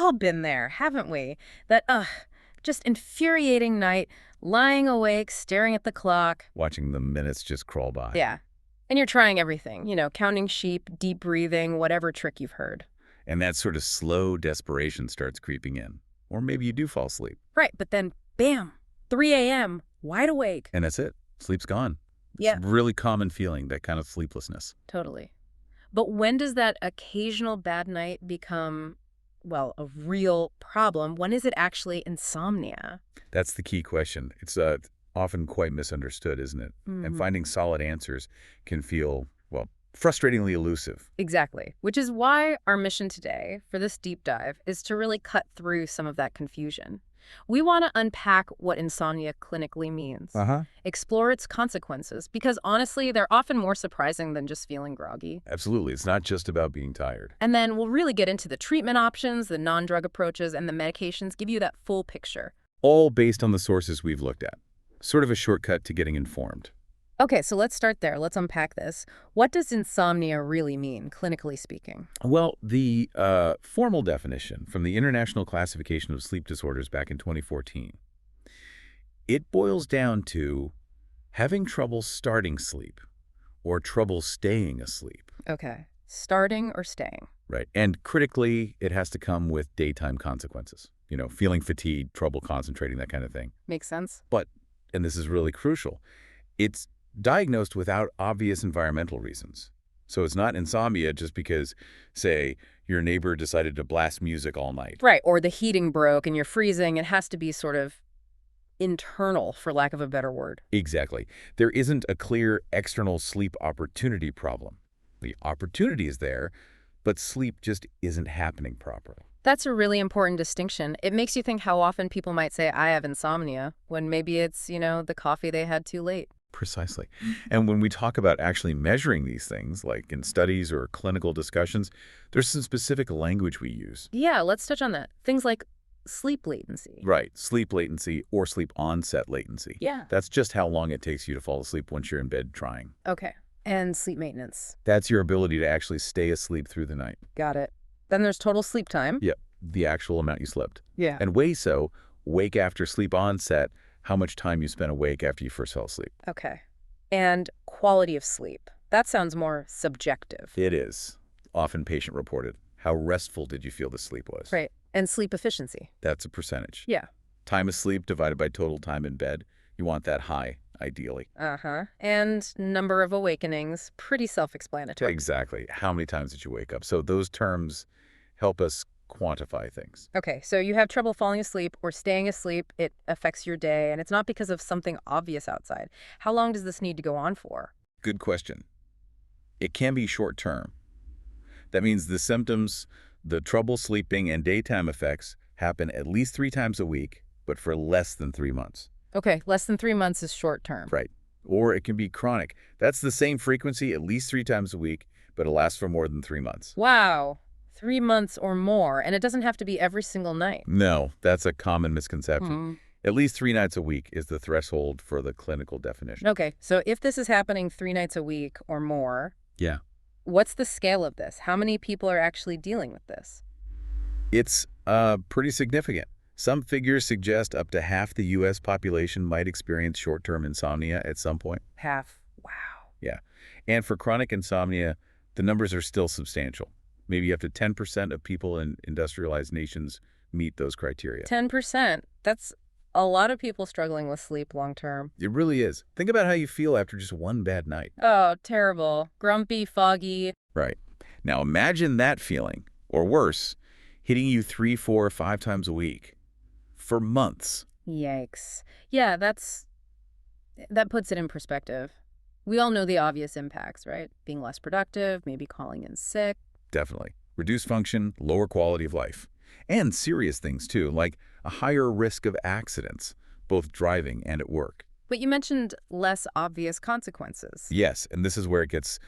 all been there, haven't we? That, just infuriating night, lying awake, staring at the clock. Watching the minutes just crawl by. Yeah. And you're trying everything, counting sheep, deep breathing, whatever trick you've heard. And that sort of slow desperation starts creeping in. Or maybe you do fall asleep. Right, but then, bam, 3 a.m., wide awake. And that's it. Sleep's gone. Yeah. It's a really common feeling, that kind of sleeplessness. Totally. But when does that occasional bad night become, well, a real problem? When is it actually insomnia? That's the key question. It's often quite misunderstood, isn't it? And finding solid answers can feel, well, frustratingly elusive. Exactly. Which is why our mission today for this deep dive is to really cut through some of that confusion. We want to unpack what insomnia clinically means, explore its consequences, because honestly, they're often more surprising than just feeling groggy. Absolutely. It's not just about being tired. And then we'll really get into the treatment options, the non-drug approaches, and the medications, give you that full picture. All based on the sources we've looked at. Sort of a shortcut to getting informed. Okay, so let's start there. Let's unpack this. What does insomnia really mean, clinically speaking? Well, the formal definition from the International Classification of Sleep Disorders back in 2014, it boils down to having trouble starting sleep or trouble staying asleep. Okay, starting or staying. Right, and critically, it has to come with daytime consequences. Feeling fatigued, trouble concentrating, that kind of thing. Makes sense. But, and this is really crucial, it's diagnosed without obvious environmental reasons. So it's not insomnia just because, say, your neighbor decided to blast music all night. Right, or the heating broke and you're freezing. It has to be sort of internal, for lack of a better word. Exactly. There isn't a clear external sleep opportunity problem. The opportunity is there, but sleep just isn't happening properly. That's a really important distinction. It makes you think how often people might say, I have insomnia, when maybe it's, the coffee they had too late. Precisely. And when we talk about actually measuring these things, like in studies or clinical discussions, there's some specific language we use. Yeah, let's touch on that. Things like sleep latency. Right. Sleep latency or sleep onset latency. Yeah. That's just how long it takes you to fall asleep once you're in bed trying. Okay. And sleep maintenance. That's your ability to actually stay asleep through the night. Got it. Then there's total sleep time. Yep. The actual amount you slept. Yeah. And wake after sleep onset, how much time you spent awake after you first fell asleep. Okay. And quality of sleep. That sounds more subjective. It is. Often patient reported. How restful did you feel the sleep was? Right. And sleep efficiency. That's a percentage. Yeah. Time asleep divided by total time in bed. You want that high, ideally. And number of awakenings. Pretty self-explanatory. Exactly. How many times did you wake up? So those terms help us quantify things. Okay, so you have trouble falling asleep or staying asleep. It affects your day, and it's not because of something obvious outside. How long does this need to go on for? Good question. It can be short-term. That means the symptoms, the trouble sleeping, and daytime effects happen at least 3 times a week, but for less than 3 months. Okay, less than 3 months is short-term. Right. Or it can be chronic. That's the same frequency at least 3 times a week, but it lasts for more than 3 months. Wow. 3 months or more, and it doesn't have to be every single night. No, that's a common misconception. At least 3 nights a week is the threshold for the clinical definition. Okay, so if this is happening 3 nights a week or more, Yeah. what's the scale of this? How many people are actually dealing with this? It's pretty significant. Some figures suggest up to half the U.S. population might experience short-term insomnia at some point. Half. Wow. Yeah. And for chronic insomnia, the numbers are still substantial. Maybe up to 10% of people in industrialized nations meet those criteria. 10%? That's a lot of people struggling with sleep long term. It really is. Think about how you feel after just one bad night. Oh, terrible. Grumpy, foggy. Right. Now imagine that feeling, or worse, hitting you 3, 4, or 5 times a week for months. Yikes. Yeah, that puts it in perspective. We all know the obvious impacts, right? Being less productive, maybe calling in sick. Definitely. Reduced function, lower quality of life. And serious things, too, like a higher risk of accidents, both driving and at work. But you mentioned less obvious consequences. Yes, and this is where it gets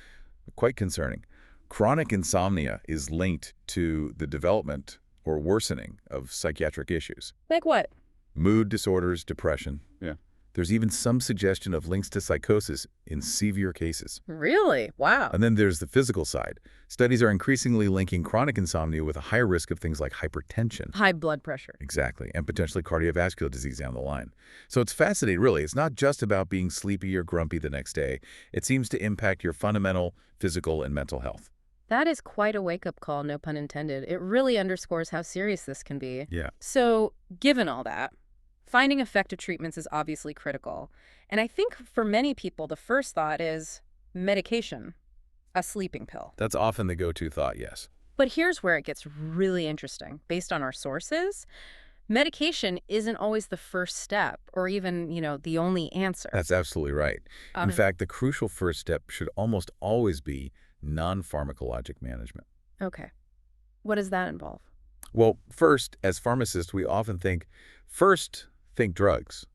quite concerning. Chronic insomnia is linked to the development or worsening of psychiatric issues. Like what? Mood disorders, depression. Yeah. There's even some suggestion of links to psychosis in severe cases. Really? Wow. And then there's the physical side. Studies are increasingly linking chronic insomnia with a higher risk of things like hypertension. High blood pressure. Exactly, and potentially cardiovascular disease down the line. So it's fascinating, really. It's not just about being sleepy or grumpy the next day. It seems to impact your fundamental physical and mental health. That is quite a wake-up call, no pun intended. It really underscores how serious this can be. Yeah. So, given all that, finding effective treatments is obviously critical. And I think for many people, the first thought is medication, a sleeping pill. That's often the go-to thought, yes. But here's where it gets really interesting. Based on our sources, medication isn't always the first step or even, the only answer. That's absolutely right. In fact, the crucial first step should almost always be non-pharmacologic management. Okay. What does that involve? Well, first, as pharmacists, we often think drugs,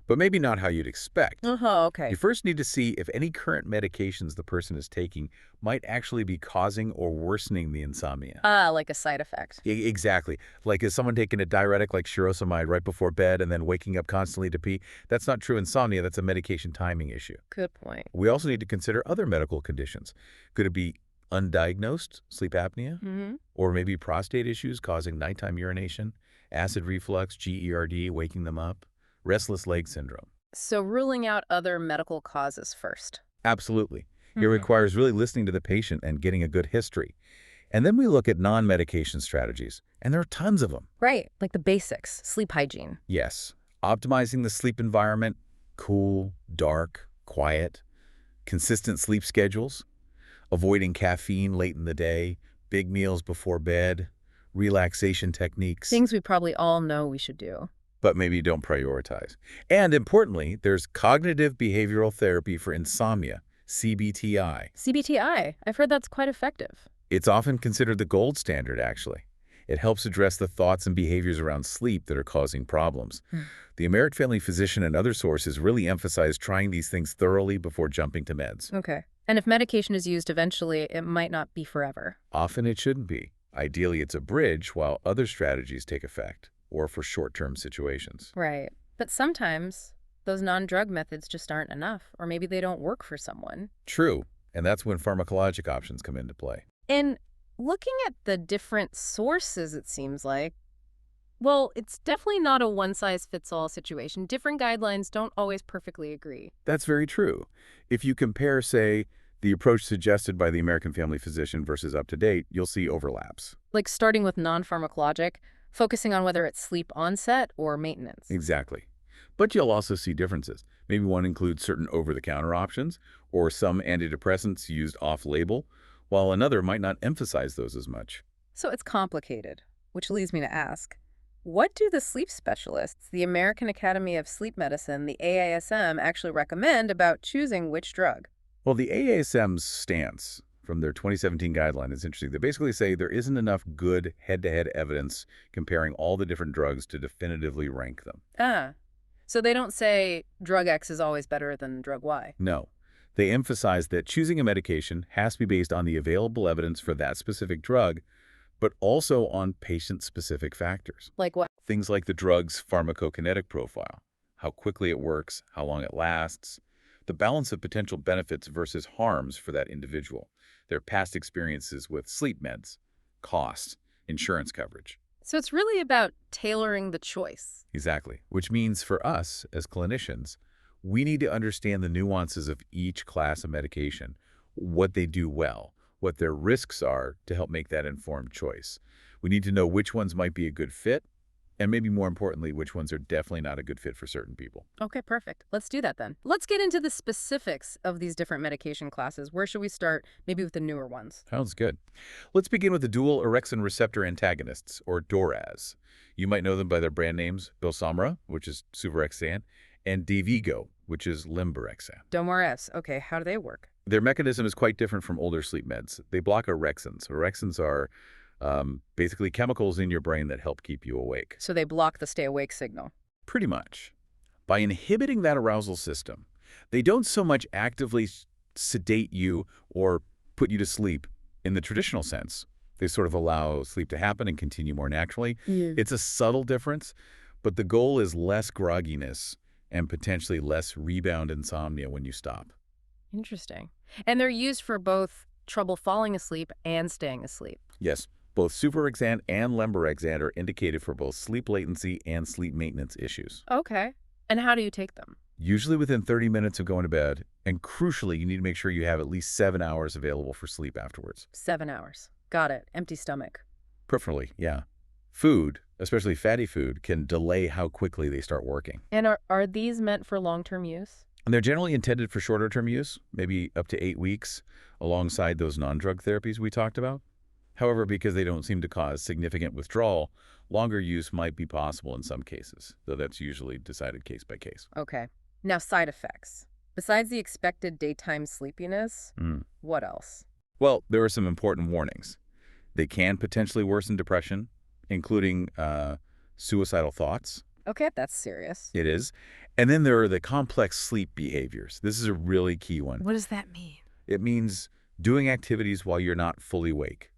but maybe not how you'd expect. Okay. You first need to see if any current medications the person is taking might actually be causing or worsening the insomnia. Like a side effect. Exactly. Like is someone taking a diuretic like furosemide right before bed and then waking up constantly to pee? That's not true insomnia. That's a medication timing issue. Good point. We also need to consider other medical conditions. Could it be undiagnosed sleep apnea? Or maybe prostate issues causing nighttime urination? Acid reflux, GERD, waking them up, restless leg syndrome. So ruling out other medical causes first. Absolutely. It requires really listening to the patient and getting a good history. And then we look at non-medication strategies, and there are tons of them. Right, like the basics, sleep hygiene. Yes. Optimizing the sleep environment, cool, dark, quiet, consistent sleep schedules, avoiding caffeine late in the day, big meals before bed, relaxation techniques. Things we probably all know we should do. But maybe don't prioritize. And importantly, there's cognitive behavioral therapy for insomnia, CBTI. CBTI, I've heard that's quite effective. It's often considered the gold standard, actually. It helps address the thoughts and behaviors around sleep that are causing problems. The American Family Physician and other sources really emphasize trying these things thoroughly before jumping to meds. Okay. And if medication is used eventually, it might not be forever. Often it shouldn't be. Ideally, it's a bridge while other strategies take effect, or for short-term situations. Right. But sometimes those non-drug methods just aren't enough, or maybe they don't work for someone. True. And that's when pharmacologic options come into play. And looking at the different sources, it seems like, well, it's definitely not a one-size-fits-all situation. Different guidelines don't always perfectly agree. That's very true. If you compare, say, the approach suggested by the American Family Physician versus UpToDate, you'll see overlaps. Like starting with non-pharmacologic, focusing on whether it's sleep onset or maintenance. Exactly. But you'll also see differences. Maybe one includes certain over-the-counter options or some antidepressants used off-label, while another might not emphasize those as much. So it's complicated, which leads me to ask, what do the sleep specialists, the American Academy of Sleep Medicine, the AASM, actually recommend about choosing which drug? Well, the AASM's stance from their 2017 guideline is interesting. They basically say there isn't enough good head-to-head evidence comparing all the different drugs to definitively rank them. So they don't say drug X is always better than drug Y. No. They emphasize that choosing a medication has to be based on the available evidence for that specific drug, but also on patient-specific factors. Like what? Things like the drug's pharmacokinetic profile, how quickly it works, how long it lasts, the balance of potential benefits versus harms for that individual, their past experiences with sleep meds, costs, insurance coverage. So it's really about tailoring the choice. Exactly, which means for us as clinicians, we need to understand the nuances of each class of medication, what they do well, what their risks are to help make that informed choice. We need to know which ones might be a good fit, and maybe more importantly, which ones are definitely not a good fit for certain people. Okay, perfect. Let's do that then. Let's get into the specifics of these different medication classes. Where should we start? Maybe with the newer ones. Sounds good. Let's begin with the Dual Orexin Receptor Antagonists, or DORAs. You might know them by their brand names, Belsomra, which is Suvorexan, and Dayvigo, which is Limborexan. DORAs. Okay, how do they work? Their mechanism is quite different from older sleep meds. They block orexins. Orexins are basically chemicals in your brain that help keep you awake. So they block the stay awake signal. Pretty much. By inhibiting that arousal system, they don't so much actively sedate you or put you to sleep in the traditional sense. They sort of allow sleep to happen and continue more naturally. It's a subtle difference, but the goal is less grogginess and potentially less rebound insomnia when you stop. Interesting. And they're used for both trouble falling asleep and staying asleep. Yes, both suvorexant and lemborexant are indicated for both sleep latency and sleep maintenance issues. Okay. And how do you take them? Usually within 30 minutes of going to bed, and crucially, you need to make sure you have at least 7 hours available for sleep afterwards. 7 hours. Got it. Empty stomach. Preferably, yeah. Food, especially fatty food, can delay how quickly they start working. And are these meant for long-term use? And they're generally intended for shorter-term use, maybe up to 8 weeks, alongside those non-drug therapies we talked about. However, because they don't seem to cause significant withdrawal, longer use might be possible in some cases, though that's usually decided case by case. Okay. Now, side effects. Besides the expected daytime sleepiness, what else? Well, there are some important warnings. They can potentially worsen depression, including suicidal thoughts. Okay, that's serious. It is. And then there are the complex sleep behaviors. This is a really key one. What does that mean? It means doing activities while you're not fully awake.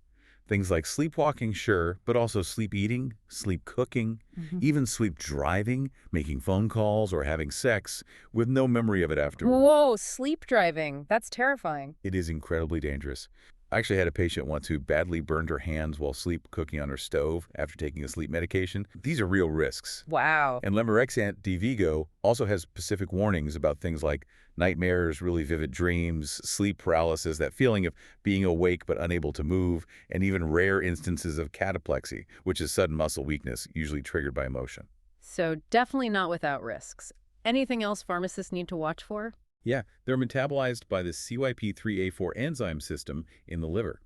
Things like sleepwalking, sure, but also sleep eating, sleep cooking, even sleep driving, making phone calls, or having sex with no memory of it afterward. Whoa, sleep driving. That's terrifying. It is incredibly dangerous. I actually had a patient once who badly burned her hands while sleep cooking on her stove after taking a sleep medication. These are real risks. Wow. And lemborexant D-Vigo also has specific warnings about things like nightmares, really vivid dreams, sleep paralysis, that feeling of being awake but unable to move, and even rare instances of cataplexy, which is sudden muscle weakness, usually triggered by emotion. So definitely not without risks. Anything else pharmacists need to watch for? Yeah, they're metabolized by the CYP3A4 enzyme system in the liver.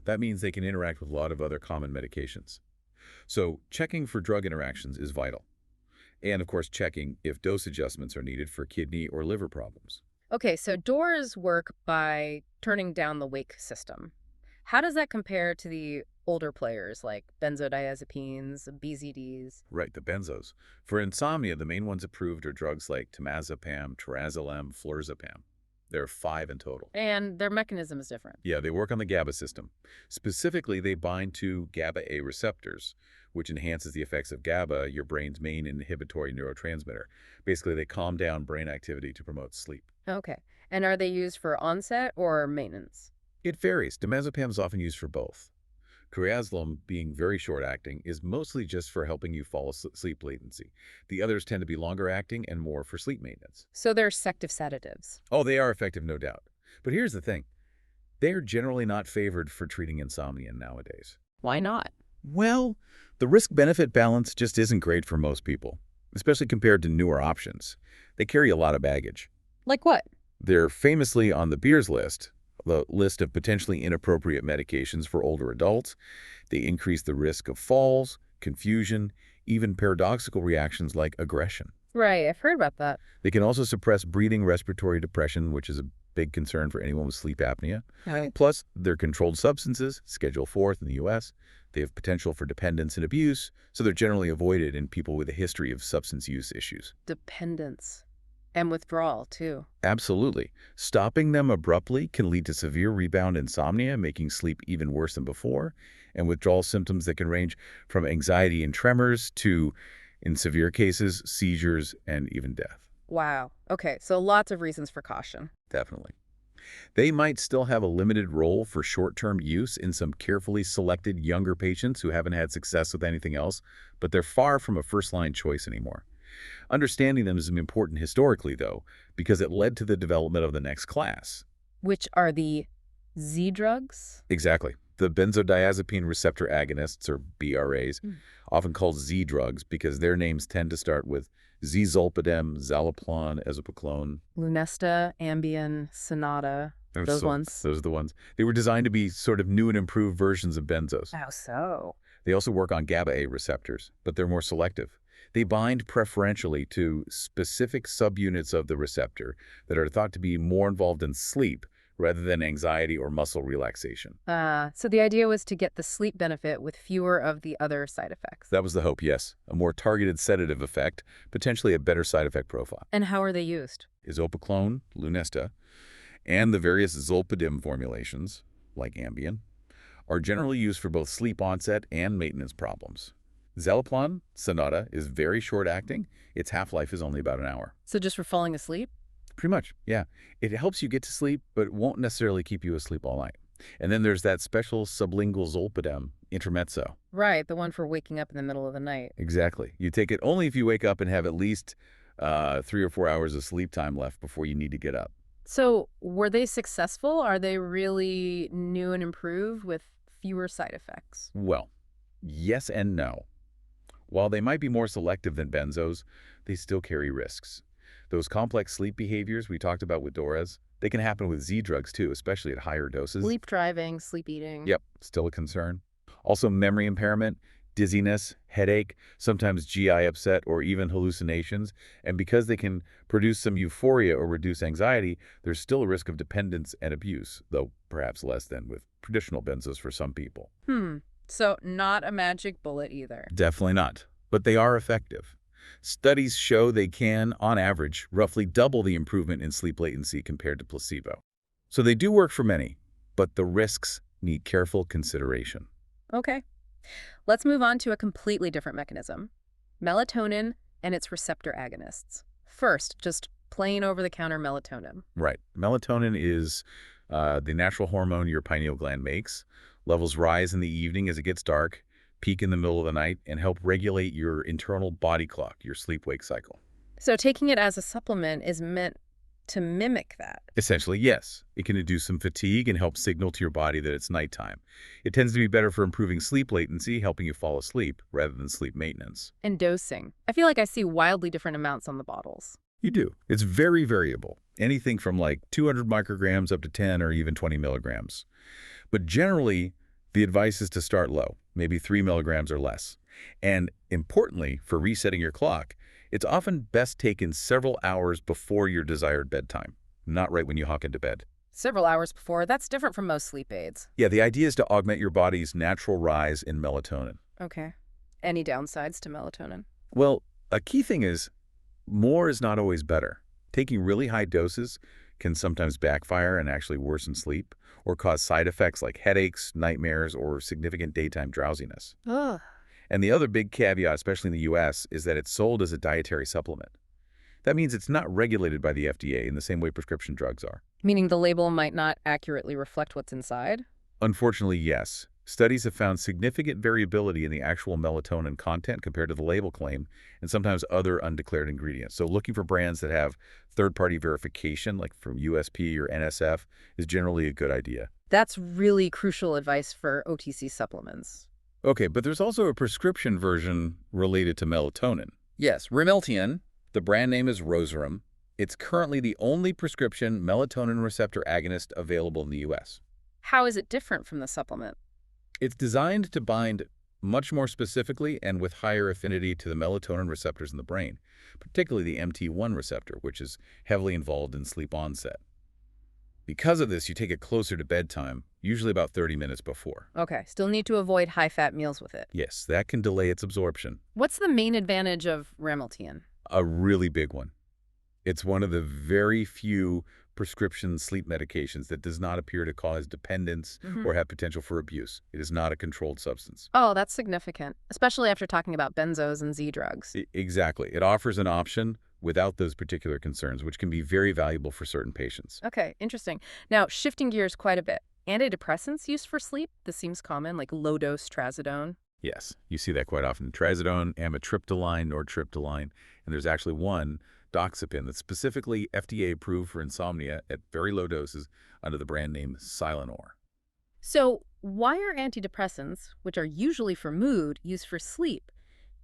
That means they can interact with a lot of other common medications. So checking for drug interactions is vital. And of course, checking if dose adjustments are needed for kidney or liver problems. Okay, so DORAs work by turning down the wake system. How does that compare to the older players like benzodiazepines, BZDs? Right, the benzos. For insomnia, the main ones approved are drugs like temazepam, trazolam, flurazepam. There are 5 in total. And their mechanism is different. Yeah, they work on the GABA system. Specifically, they bind to GABA-A receptors, which enhances the effects of GABA, your brain's main inhibitory neurotransmitter. Basically, they calm down brain activity to promote sleep. Okay. And are they used for onset or maintenance? It varies. Temazepam is often used for both. Coriazolum, being very short-acting, is mostly just for helping you fall asleep latency. The others tend to be longer-acting and more for sleep maintenance. So they're sective sedatives. Oh, they are effective, no doubt. But here's the thing. They are generally not favored for treating insomnia nowadays. Why not? Well, the risk-benefit balance just isn't great for most people, especially compared to newer options. They carry a lot of baggage. Like what? They're famously on the Beers list, the list of potentially inappropriate medications for older adults. They increase the risk of falls, confusion, even paradoxical reactions like aggression. Right, I've heard about that. They can also suppress breathing respiratory depression, which is a big concern for anyone with sleep apnea. Right. Plus, they're controlled substances, Schedule 4th in the U.S. They have potential for dependence and abuse, so they're generally avoided in people with a history of substance use issues. Dependence. And withdrawal, too. Absolutely. Stopping them abruptly can lead to severe rebound insomnia, making sleep even worse than before, and withdrawal symptoms that can range from anxiety and tremors to, in severe cases, seizures and even death. Wow. Okay, so lots of reasons for caution. Definitely. They might still have a limited role for short-term use in some carefully selected younger patients who haven't had success with anything else, but they're far from a first-line choice anymore. Understanding them is important historically, though, because it led to the development of the next class. Which are the Z drugs? Exactly. The benzodiazepine receptor agonists, or BRAs, often called Z drugs because their names tend to start with Z-zolpidem, zaloplan, ezopacolone. Lunesta, Ambien, Sonata, those ones. Those are the ones. They were designed to be sort of new and improved versions of benzos. How so? They also work on GABA-A receptors, but they're more selective. They bind preferentially to specific subunits of the receptor that are thought to be more involved in sleep rather than anxiety or muscle relaxation. So the idea was to get the sleep benefit with fewer of the other side effects. That was the hope, yes. A more targeted sedative effect, potentially a better side effect profile. And how are they used? Isopacolone, Lunesta, and the various zolpidem formulations, like Ambien, are generally used for both sleep onset and maintenance problems. Zaloplan Sonata is very short-acting. Its half-life is only about an hour. So just for falling asleep? Pretty much, yeah. It helps you get to sleep, but won't necessarily keep you asleep all night. And then there's that special sublingual zolpidem, intermezzo. Right, the one for waking up in the middle of the night. Exactly. You take it only if you wake up and have at least 3 or 4 hours of sleep time left before you need to get up. So were they successful? Are they really new and improved with fewer side effects? Well, yes and no. While they might be more selective than benzos, they still carry risks. Those complex sleep behaviors we talked about with DORAs, they can happen with Z drugs too, especially at higher doses. Sleep driving, sleep eating. Yep, still a concern. Also memory impairment, dizziness, headache, sometimes GI upset or even hallucinations. And because they can produce some euphoria or reduce anxiety, there's still a risk of dependence and abuse, though perhaps less than with traditional benzos for some people. So not a magic bullet either. Definitely not, but they are effective. Studies show they can, on average, roughly double the improvement in sleep latency compared to placebo. So they do work for many, but the risks need careful consideration. Okay. Let's move on to a completely different mechanism. Melatonin and its receptor agonists. First, just plain over-the-counter melatonin. Right. Melatonin is the natural hormone your pineal gland makes. Levels rise in the evening as it gets dark, peak in the middle of the night, and help regulate your internal body clock, your sleep-wake cycle. So taking it as a supplement is meant to mimic that. Essentially, yes. It can induce some fatigue and help signal to your body that it's nighttime. It tends to be better for improving sleep latency, helping you fall asleep, rather than sleep maintenance. And dosing. I feel like I see wildly different amounts on the bottles. You do. It's very variable. Anything from like 200 micrograms up to 10 or even 20 milligrams. But generally, the advice is to start low, maybe 3 milligrams or less. And importantly, for resetting your clock, it's often best taken several hours before your desired bedtime, not right when you hawk into bed. Several hours before, that's different from most sleep aids. Yeah, the idea is to augment your body's natural rise in melatonin. Okay. Any downsides to melatonin? Well, a key thing is more is not always better. Taking really high doses can sometimes backfire and actually worsen sleep or cause side effects like headaches, nightmares, or significant daytime drowsiness. Ugh. And the other big caveat, especially in the U.S., is that it's sold as a dietary supplement. That means it's not regulated by the FDA in the same way prescription drugs are. Meaning the label might not accurately reflect what's inside? Unfortunately, yes. Studies have found significant variability in the actual melatonin content compared to the label claim, and sometimes other undeclared ingredients. So looking for brands that have third-party verification, like from USP or NSF, is generally a good idea. That's really crucial advice for OTC supplements. Okay, but there's also a prescription version related to melatonin. Yes, Rimeltian. The brand name is Rosarum. It's currently the only prescription melatonin receptor agonist available in the U.S. How is it different from the supplement? It's designed to bind much more specifically and with higher affinity to the melatonin receptors in the brain, particularly the MT1 receptor, which is heavily involved in sleep onset. Because of this, you take it closer to bedtime, usually about 30 minutes before. Okay, still need to avoid high-fat meals with it. Yes, that can delay its absorption. What's the main advantage of Rimeltian? A really big one. It's one of the very few prescription sleep medications that does not appear to cause dependence or have potential for abuse. It is not a controlled substance. Oh, that's significant, especially after talking about benzos and Z drugs. Exactly. It offers an option without those particular concerns, which can be very valuable for certain patients. Okay, interesting. Now, shifting gears quite a bit. Antidepressants used for sleep? This seems common, like low-dose trazodone. Yes, you see that quite often. Trazodone, amitriptyline, nortriptyline, and there's actually one, doxepin, that's specifically FDA approved for insomnia at very low doses under the brand name Silenor. So why are antidepressants, which are usually for mood, used for sleep?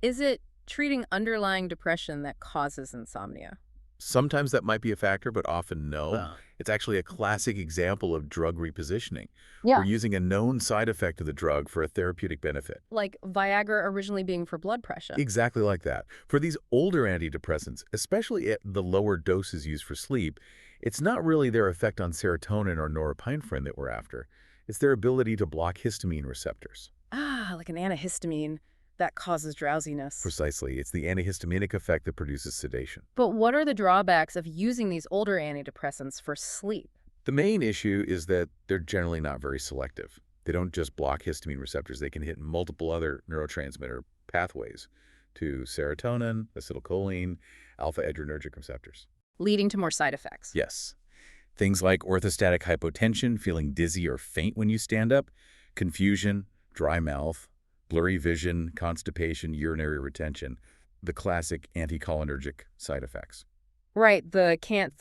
Is it treating underlying depression that causes insomnia? Sometimes that might be a factor, but often no. It's actually a classic example of drug repositioning. Yeah. We're using a known side effect of the drug for a therapeutic benefit. Like Viagra originally being for blood pressure. Exactly like that. For these older antidepressants, especially at the lower doses used for sleep, it's not really their effect on serotonin or norepinephrine that we're after. It's their ability to block histamine receptors. Ah, like an antihistamine that causes drowsiness. Precisely. It's the antihistaminic effect that produces sedation. But what are the drawbacks of using these older antidepressants for sleep? The main issue is that they're generally not very selective. They don't just block histamine receptors. They can hit multiple other neurotransmitter pathways to serotonin, acetylcholine, alpha-adrenergic receptors. Leading to more side effects. Yes. Things like orthostatic hypotension, feeling dizzy or faint when you stand up, confusion, dry mouth, blurry vision, constipation, urinary retention, the classic anticholinergic side effects. Right, the can't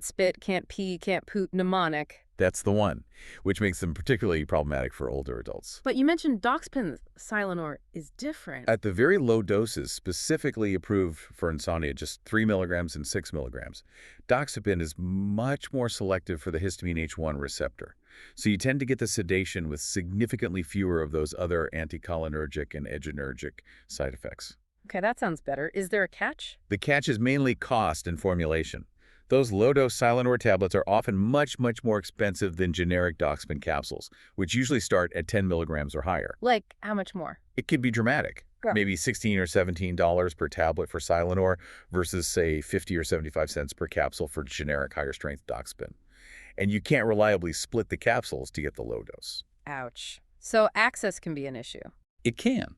spit, can't pee, can't poop, mnemonic. That's the one, which makes them particularly problematic for older adults. But you mentioned Doxepin Silanor is different. At the very low doses specifically approved for insomnia, just 3 milligrams and 6 milligrams, Doxepin is much more selective for the histamine H1 receptor. So you tend to get the sedation with significantly fewer of those other anticholinergic and adrenergic side effects. Okay, that sounds better. Is there a catch? The catch is mainly cost and formulation. Those low-dose Silanor tablets are often much more expensive than generic Doxepin capsules, which usually start at 10 milligrams or higher. Like, how much more? It can be dramatic. Yeah. Maybe $16 or $17 per tablet for Silanor versus, say, 50 or 75 cents per capsule for generic higher-strength Doxepin. And you can't reliably split the capsules to get the low dose. Ouch. So access can be an issue. It can.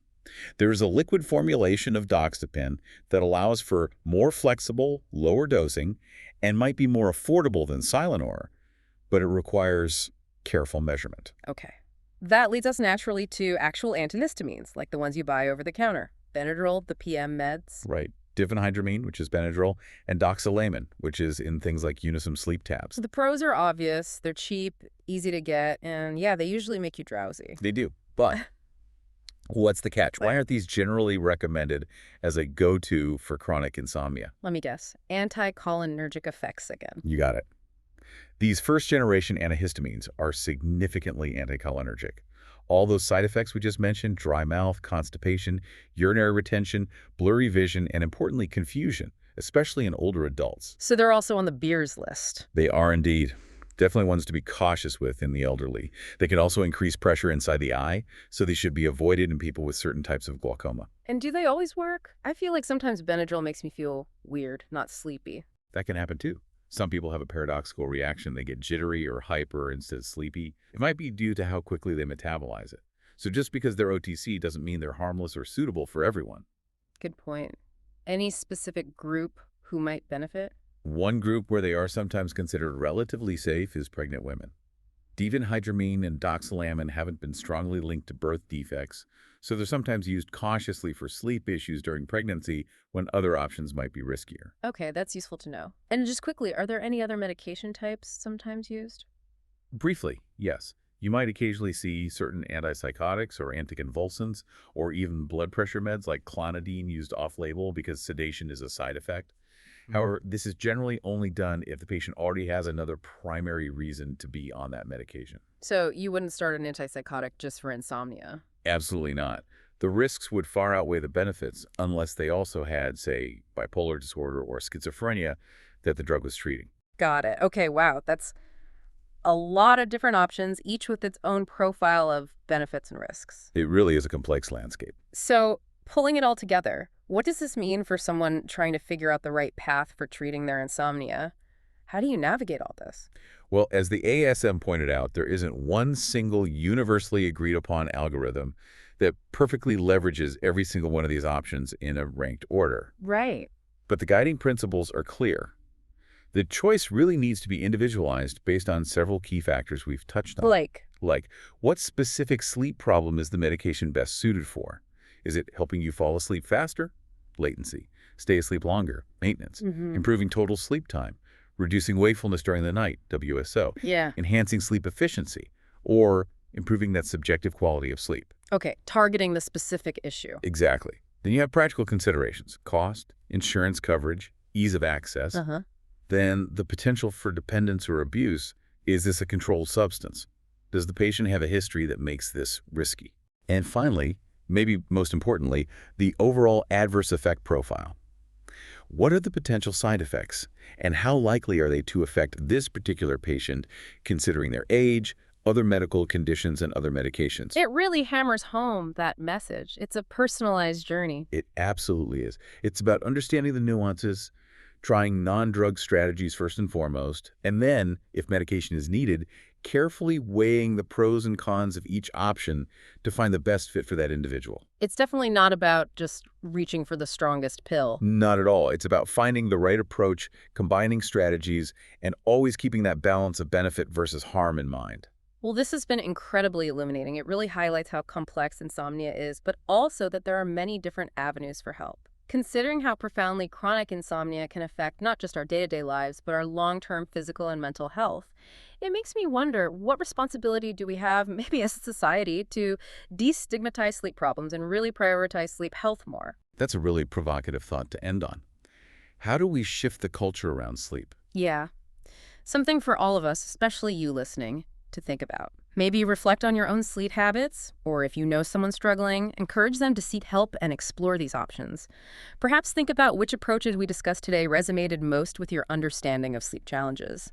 There is a liquid formulation of Doxepin that allows for more flexible, lower dosing and might be more affordable than Silanor, but it requires careful measurement. Okay. That leads us naturally to actual antihistamines, like the ones you buy over the counter. Benadryl, the PM meds. Right. Diphenhydramine, which is Benadryl, and doxylamine, which is in things like Unisom sleep tabs. So the pros are obvious. They're cheap, easy to get, and yeah, they usually make you drowsy. They do. But what's the catch? Why aren't these generally recommended as a go-to for chronic insomnia? Let me guess. Anticholinergic effects again. You got it. These first-generation antihistamines are significantly anticholinergic. All those side effects we just mentioned, dry mouth, constipation, urinary retention, blurry vision, and importantly, confusion, especially in older adults. So they're also on the beers list. They are indeed. Definitely ones to be cautious with in the elderly. They can also increase pressure inside the eye, so they should be avoided in people with certain types of glaucoma. And do they always work? I feel like sometimes Benadryl makes me feel weird, not sleepy. That can happen too. Some people have a paradoxical reaction. They get jittery or hyper instead of sleepy. It might be due to how quickly they metabolize it. So just because they're OTC doesn't mean they're harmless or suitable for everyone. Good point. Any specific group who might benefit? One group where they are sometimes considered relatively safe is pregnant women. Diphenhydramine and doxylamine haven't been strongly linked to birth defects, so they're sometimes used cautiously for sleep issues during pregnancy when other options might be riskier. Okay, that's useful to know. And just quickly, are there any other medication types sometimes used? Briefly, yes. You might occasionally see certain antipsychotics or anticonvulsants or even blood pressure meds like clonidine used off-label because sedation is a side effect. However, this is generally only done if the patient already has another primary reason to be on that medication. So you wouldn't start an antipsychotic just for insomnia? Absolutely not. The risks would far outweigh the benefits unless they also had, say, bipolar disorder or schizophrenia that the drug was treating. Got it. Okay, wow. That's a lot of different options, each with its own profile of benefits and risks. It really is a complex landscape. So pulling it all together, what does this mean for someone trying to figure out the right path for treating their insomnia? How do you navigate all this? Well, as the ASM pointed out, there isn't one single universally agreed upon algorithm that perfectly leverages every single one of these options in a ranked order. Right. But the guiding principles are clear. The choice really needs to be individualized based on several key factors we've touched on. Like, what specific sleep problem is the medication best suited for? Is it helping you fall asleep faster? Latency. Stay asleep longer? Maintenance. Improving total sleep time. Reducing wakefulness during the night? WSO. Yeah. Enhancing sleep efficiency. Or improving that subjective quality of sleep. Okay, targeting the specific issue. Exactly. Then you have practical considerations. Cost, insurance coverage, ease of access. Then the potential for dependence or abuse. Is this a controlled substance? Does the patient have a history that makes this risky? And finally, maybe most importantly, the overall adverse effect profile. What are the potential side effects, and how likely are they to affect this particular patient, considering their age, other medical conditions, and other medications? It really hammers home that message. It's a personalized journey. It absolutely is. It's about understanding the nuances, trying non-drug strategies first and foremost, and then, if medication is needed, carefully weighing the pros and cons of each option to find the best fit for that individual. It's definitely not about just reaching for the strongest pill. Not at all. It's about finding the right approach, combining strategies, and always keeping that balance of benefit versus harm in mind. Well, this has been incredibly illuminating. It really highlights how complex insomnia is, but also that there are many different avenues for help. Considering how profoundly chronic insomnia can affect not just our day-to-day lives, but our long-term physical and mental health, it makes me wonder, what responsibility do we have, maybe as a society, to destigmatize sleep problems and really prioritize sleep health more? That's a really provocative thought to end on. How do we shift the culture around sleep? Yeah, something for all of us, especially you listening, to think about. Maybe reflect on your own sleep habits, or if you know someone struggling, encourage them to seek help and explore these options. Perhaps think about which approaches we discussed today resonated most with your understanding of sleep challenges.